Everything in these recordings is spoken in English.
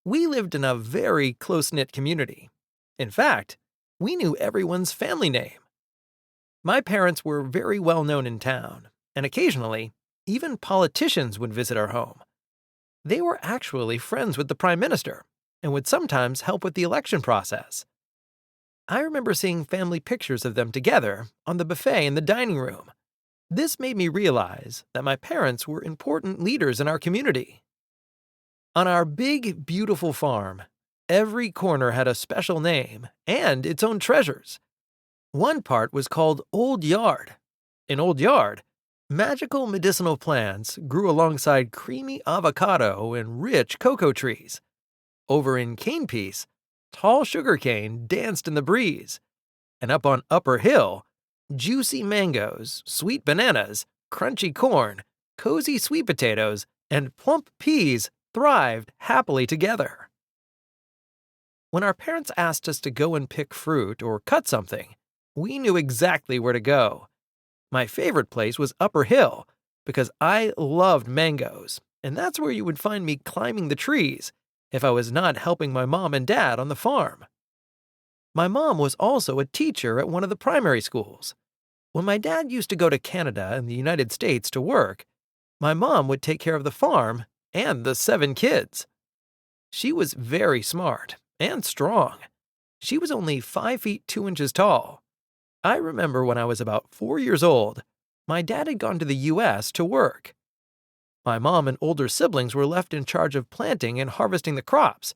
We lived in a very close-knit community. In fact, we knew everyone's family name. My parents were very well known in town, and occasionally, even politicians would visit our home. They were actually friends with the Prime Minister and would sometimes help with the election process. I remember seeing family pictures of them together on the buffet in the dining room. This made me realize that my parents were important leaders in our community. On our big, beautiful farm, every corner had a special name and its own treasures. One part was called Old Yard. In Old Yard, magical medicinal plants grew alongside creamy avocado and rich cocoa trees. Over in Cane Piece, tall sugarcane danced in the breeze. And up on Upper Hill, juicy mangoes, sweet bananas, crunchy corn, cozy sweet potatoes, and plump peas thrived happily together. When our parents asked us to go and pick fruit or cut something, we knew exactly where to go. My favorite place was Upper Hill because I loved mangoes, and that's where you would find me climbing the trees if I was not helping my mom and dad on the farm. My mom was also a teacher at one of the primary schools. When my dad used to go to Canada and the United States to work, my mom would take care of the farm and the 7 kids. She was very smart and strong. She was only 5 feet 2 inches tall. I remember when I was about 4 years old, my dad had gone to the U.S. to work. My mom and older siblings were left in charge of planting and harvesting the crops.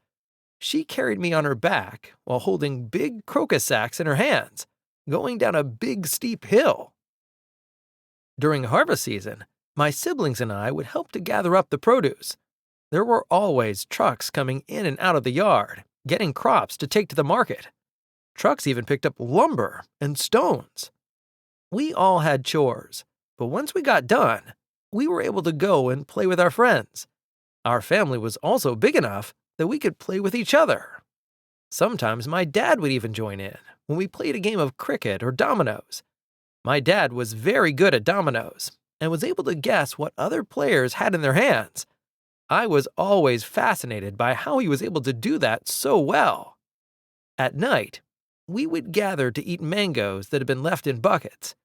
She carried me on her back while holding big crocus sacks in her hands, going down a big steep hill. During harvest season, my siblings and I would help to gather up the produce. There were always trucks coming in and out of the yard, getting crops to take to the market. Trucks even picked up lumber and stones. We all had chores, but once we got done, we were able to go and play with our friends. Our family was also big enough that we could play with each other. Sometimes my dad would even join in when we played a game of cricket or dominoes. My dad was very good at dominoes and was able to guess what other players had in their hands. I was always fascinated by how he was able to do that so well. At night, we would gather to eat mangoes that had been left in buckets.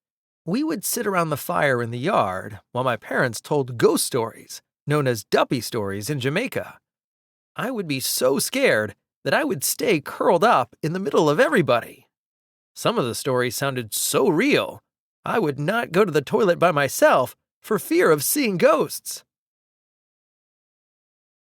We would sit around the fire in the yard while my parents told ghost stories, known as duppy stories in Jamaica. I would be so scared that I would stay curled up in the middle of everybody. Some of the stories sounded so real, I would not go to the toilet by myself for fear of seeing ghosts.